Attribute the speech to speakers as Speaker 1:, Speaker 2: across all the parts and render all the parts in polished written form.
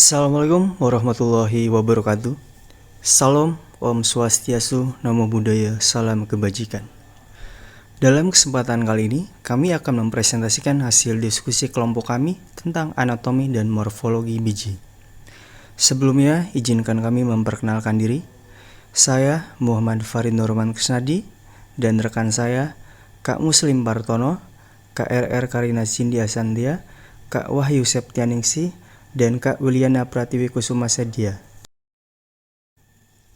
Speaker 1: Assalamualaikum warahmatullahi wabarakatuh. Salam, Om Swastiastu, Namo Buddhaya, Salam Kebajikan. Dalam kesempatan kali ini, kami akan mempresentasikan hasil diskusi kelompok kami tentang anatomi dan morfologi biji. Sebelumnya, izinkan kami memperkenalkan diri. Saya Muhammad Farid Nurman Kusnadi dan rekan saya Kak Muslim Partono, Kak RR Karina Cindy Asandia, Kak Wahyu Septianingsih, dan Kak Wiliana Pratiwi Kusuma Sedia.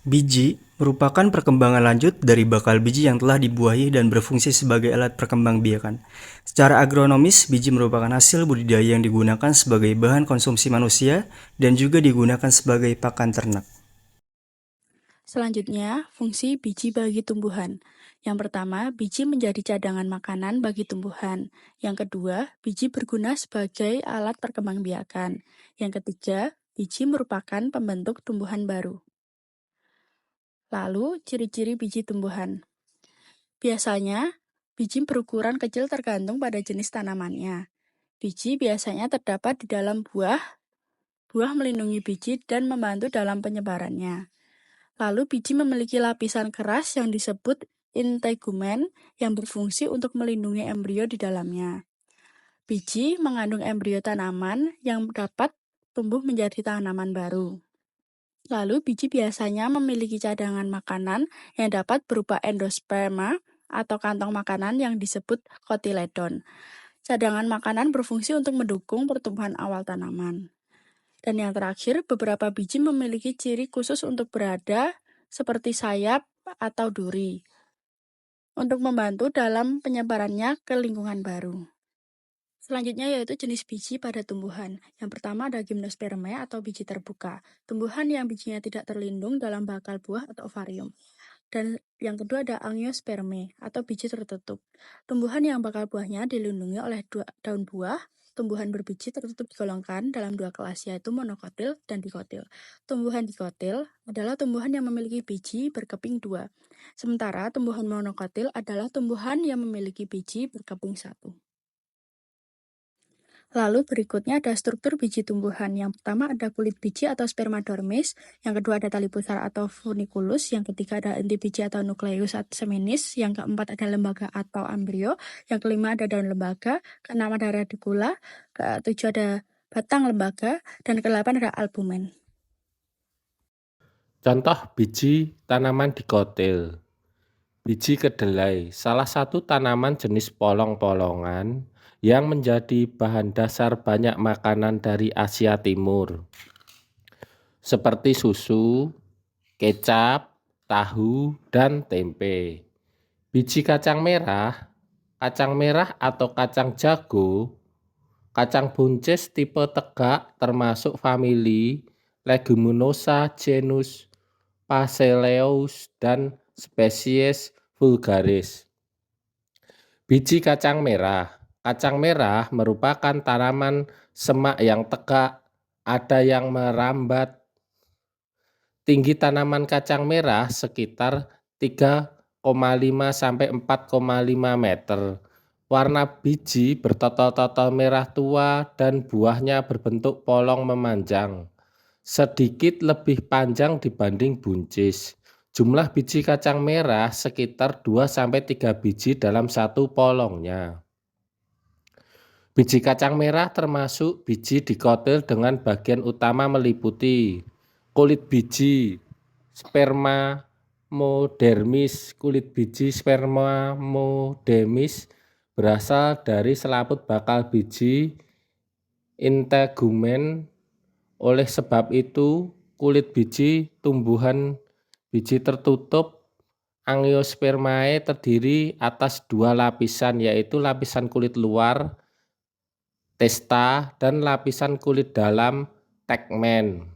Speaker 1: Biji merupakan perkembangan lanjut dari bakal biji yang telah dibuahi dan berfungsi sebagai alat perkembangbiakan. Secara agronomis, biji merupakan hasil budidaya yang digunakan sebagai bahan konsumsi manusia dan juga digunakan sebagai pakan ternak.
Speaker 2: Selanjutnya, fungsi biji bagi tumbuhan. Yang pertama, biji menjadi cadangan makanan bagi tumbuhan. Yang kedua, biji berguna sebagai alat perkembangbiakan. Yang ketiga, biji merupakan pembentuk tumbuhan baru. Lalu, ciri-ciri biji tumbuhan. Biasanya, biji berukuran kecil tergantung pada jenis tanamannya. Biji biasanya terdapat di dalam buah. Buah melindungi biji dan membantu dalam penyebarannya. Lalu biji memiliki lapisan keras yang disebut integumen yang berfungsi untuk melindungi embrio di dalamnya. Biji mengandung embrio tanaman yang dapat tumbuh menjadi tanaman baru. Lalu biji biasanya memiliki cadangan makanan yang dapat berupa endosperma atau kantong makanan yang disebut kotiledon. Cadangan makanan berfungsi untuk mendukung pertumbuhan awal tanaman. Dan yang terakhir, beberapa biji memiliki ciri khusus untuk berada seperti sayap atau duri untuk membantu dalam penyebarannya ke lingkungan baru. Selanjutnya yaitu jenis biji pada tumbuhan. Yang pertama ada gimnospermae atau biji terbuka, tumbuhan yang bijinya tidak terlindung dalam bakal buah atau ovarium. Dan yang kedua ada angiospermae atau biji tertutup, tumbuhan yang bakal buahnya dilindungi oleh daun buah. Tumbuhan berbiji tertutup digolongkan dalam dua kelas, yaitu monokotil dan dikotil. Tumbuhan dikotil adalah tumbuhan yang memiliki biji berkeping dua, sementara tumbuhan monokotil adalah tumbuhan yang memiliki biji berkeping satu. Lalu berikutnya ada struktur biji tumbuhan. Yang pertama ada kulit biji atau spermadermis, yang kedua ada tali pusar atau funiculus, yang ketiga ada inti biji atau nucleus seminis, yang keempat ada lembaga atau embrio, yang kelima ada daun lembaga, keenam ada radicula, ketujuh ada batang lembaga, dan kedelapan ada albumen.
Speaker 3: Contoh biji tanaman dikotil. Biji kedelai, salah satu tanaman jenis polong-polongan yang menjadi bahan dasar banyak makanan dari Asia Timur, seperti susu, kecap, tahu, dan tempe. Biji kacang merah atau kacang jago, kacang buncis tipe tegak termasuk famili Leguminosa genus Phacereus dan spesies vulgaris. Biji kacang merah. Kacang merah merupakan tanaman semak yang tegak, ada yang merambat. Tinggi tanaman kacang merah sekitar 3,5 sampai 4,5 meter. Warna biji bertotol-totol merah tua dan buahnya berbentuk polong memanjang, sedikit lebih panjang dibanding buncis. Jumlah biji kacang merah sekitar 2-3 biji dalam satu polongnya. Biji kacang merah termasuk biji dikotil dengan bagian utama meliputi kulit biji, spermamodermis. Kulit biji spermamodermis berasal dari selaput bakal biji integumen. Oleh sebab itu, kulit biji tumbuhan biji tertutup angiospermae terdiri atas dua lapisan, yaitu lapisan kulit luar testa dan lapisan kulit dalam tegmen.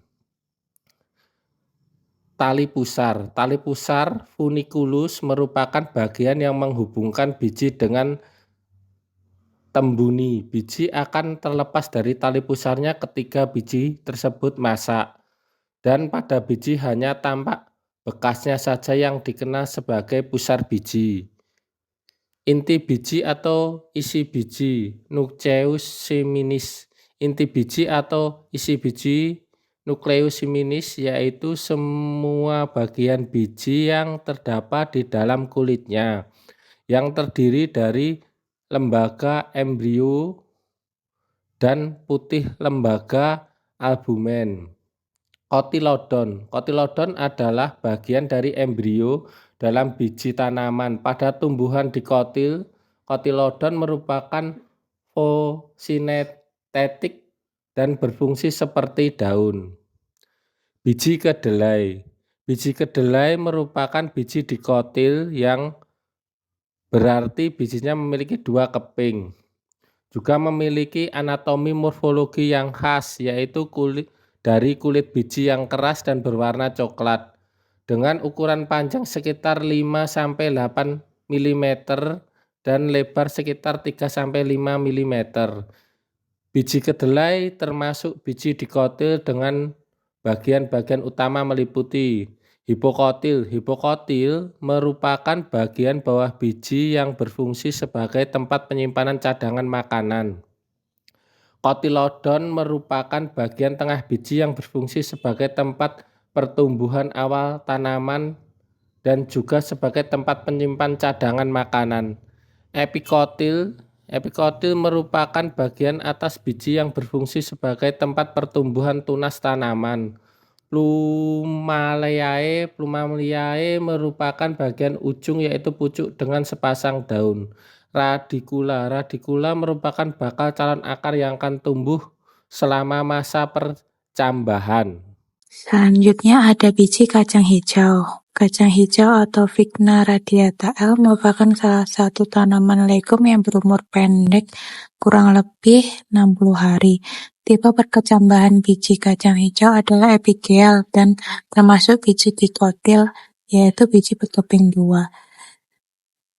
Speaker 3: Tali pusar funiculus merupakan bagian yang menghubungkan biji dengan tembuni. Biji akan terlepas dari tali pusarnya ketika biji tersebut masak, dan pada biji hanya tampak bekasnya saja yang dikenal sebagai pusar biji. Inti biji atau isi biji, nucleus seminis. Inti biji atau isi biji nukleosiminis, yaitu semua bagian biji yang terdapat di dalam kulitnya, yang terdiri dari lembaga embrio dan putih lembaga albumen. Kotilodon. Kotilodon adalah bagian dari embrio dalam biji tanaman. Pada tumbuhan dikotil, kotilodon merupakan fosintetik dan berfungsi seperti daun. Biji kedelai. Biji kedelai merupakan biji dikotil yang berarti bijinya memiliki 2 keping. Juga memiliki anatomi morfologi yang khas, yaitu dari kulit biji yang keras dan berwarna coklat dengan ukuran panjang sekitar 5-8 mm dan lebar sekitar 3-5 mm. Biji kedelai termasuk biji dikotil dengan bagian-bagian utama meliputi hipokotil. Hipokotil merupakan bagian bawah biji yang berfungsi sebagai tempat penyimpanan cadangan makanan. Kotilodon merupakan bagian tengah biji yang berfungsi sebagai tempat pertumbuhan awal tanaman dan juga sebagai tempat penyimpan cadangan makanan. Epikotil merupakan bagian atas biji yang berfungsi sebagai tempat pertumbuhan tunas tanaman. Plumaliae merupakan bagian ujung, yaitu pucuk dengan sepasang daun. Radikula merupakan bakal calon akar yang akan tumbuh selama masa percambahan.
Speaker 4: Selanjutnya ada biji kacang hijau. Kacang hijau atau Vigna radiata L merupakan salah satu tanaman legum yang berumur pendek, kurang lebih 60 hari. Tipe perkecambahan biji kacang hijau adalah epigel dan termasuk biji dikotil, yaitu biji berkeping 2.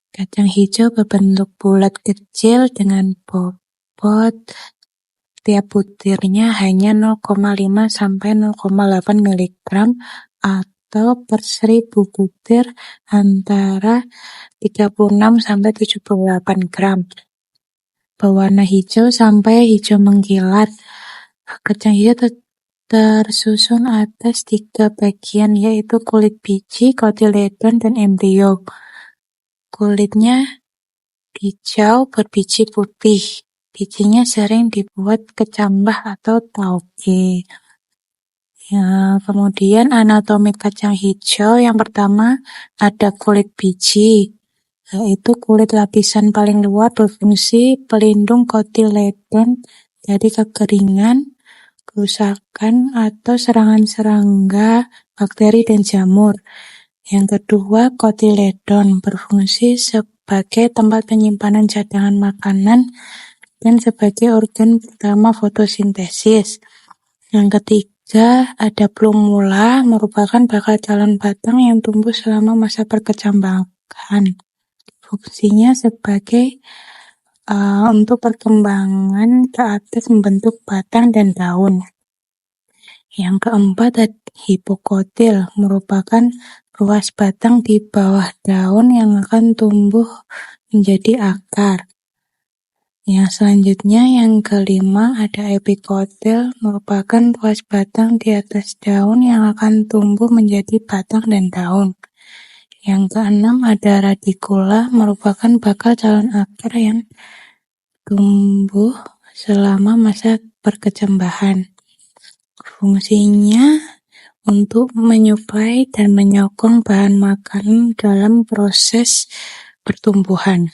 Speaker 4: Kacang hijau berbentuk bulat kecil dengan bobot tiap butirnya hanya 0,5 sampai 0,8 mg atau per 1000 butir antara 36 sampai 78 gram. Berwarna hijau sampai hijau mengkilat. Kacang hijau tersusun atas 3 bagian, yaitu kulit biji, kotiledon, dan embrio. Kulitnya hijau berbiji putih. Bijinya sering dibuat kecambah atau tauge. Kemudian anatomi kacang hijau, yang pertama ada kulit biji, yaitu kulit lapisan paling luar berfungsi pelindung kotiledon dari kekeringan, kerusakan, atau serangan serangga, bakteri, dan jamur. Yang kedua, kotiledon berfungsi sebagai tempat penyimpanan cadangan makanan dan sebagai organ pertama fotosintesis. Yang ketiga, ada plumula, merupakan bakal calon batang yang tumbuh selama masa perkecambahan. Fungsinya sebagai untuk perkembangan ke atas membentuk batang dan daun. Yang keempat, ada hipokotil, merupakan ruas batang di bawah daun yang akan tumbuh menjadi akar. Yang selanjutnya, yang kelima, ada epikotil, merupakan ruas batang di atas daun yang akan tumbuh menjadi batang dan daun. Yang keenam, ada radikula, merupakan bakal calon akar yang tumbuh selama masa perkecambahan. Fungsinya untuk menyuplai dan menyokong bahan makanan dalam proses pertumbuhan.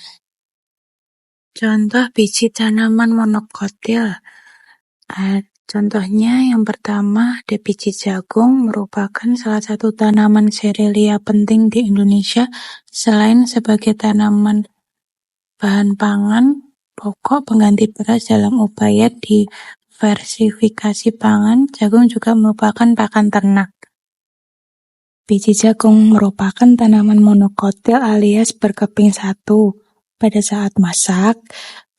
Speaker 4: Contoh biji tanaman monokotil. Contohnya yang pertama ada biji jagung, merupakan salah satu tanaman serealia penting di Indonesia. Selain sebagai tanaman bahan pangan pokok pengganti beras dalam upaya diversifikasi pangan, jagung juga merupakan pakan ternak. Biji jagung merupakan tanaman monokotil alias berkeping 1. Pada saat masak,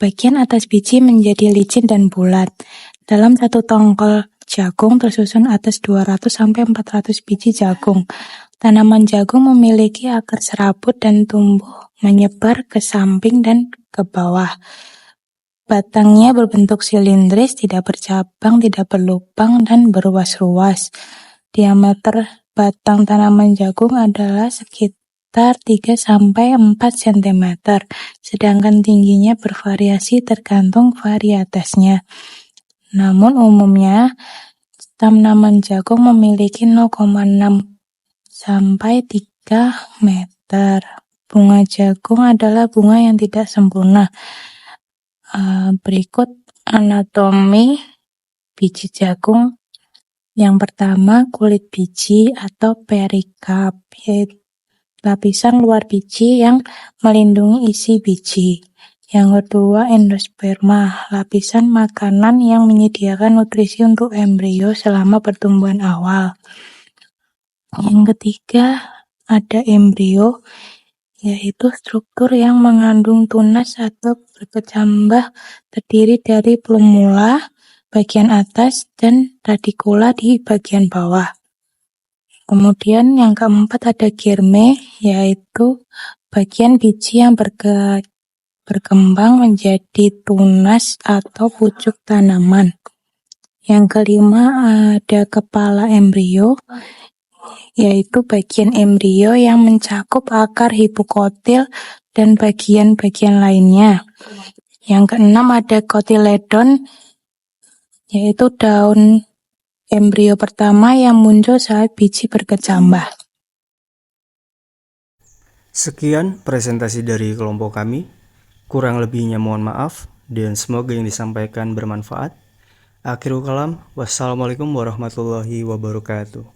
Speaker 4: bagian atas biji menjadi licin dan bulat. Dalam satu tongkol jagung tersusun atas 200-400 biji jagung. Tanaman jagung memiliki akar serabut dan tumbuh menyebar ke samping dan ke bawah. Batangnya berbentuk silindris, tidak bercabang, tidak berlubang, dan berruas-ruas. Diameter batang tanaman jagung adalah sekitar 3–4 cm, sedangkan tingginya bervariasi tergantung varietesnya. Namun umumnya, tanaman jagung memiliki 0,6 sampai 3 meter. Bunga jagung adalah bunga yang tidak sempurna. Berikut anatomi biji jagung. Yang pertama, kulit biji atau perikarp, yaitu lapisan luar biji yang melindungi isi biji. Yang kedua, endosperma, lapisan makanan yang menyediakan nutrisi untuk embrio selama pertumbuhan awal. Yang ketiga, ada embrio, yaitu struktur yang mengandung tunas atau berkecambah, terdiri dari plumula bagian atas dan radikula di bagian bawah. Kemudian yang keempat ada germe, yaitu bagian biji yang berkembang menjadi tunas atau pucuk tanaman. Yang kelima ada kepala embrio, yaitu bagian embrio yang mencakup akar hipokotil dan bagian-bagian lainnya. Yang keenam ada kotiledon, yaitu daun embrio pertama yang muncul saat biji berkecambah.
Speaker 1: Sekian presentasi dari kelompok kami. Kurang lebihnya mohon maaf dan semoga yang disampaikan bermanfaat. Akhirul kalam, wassalamualaikum warahmatullahi wabarakatuh.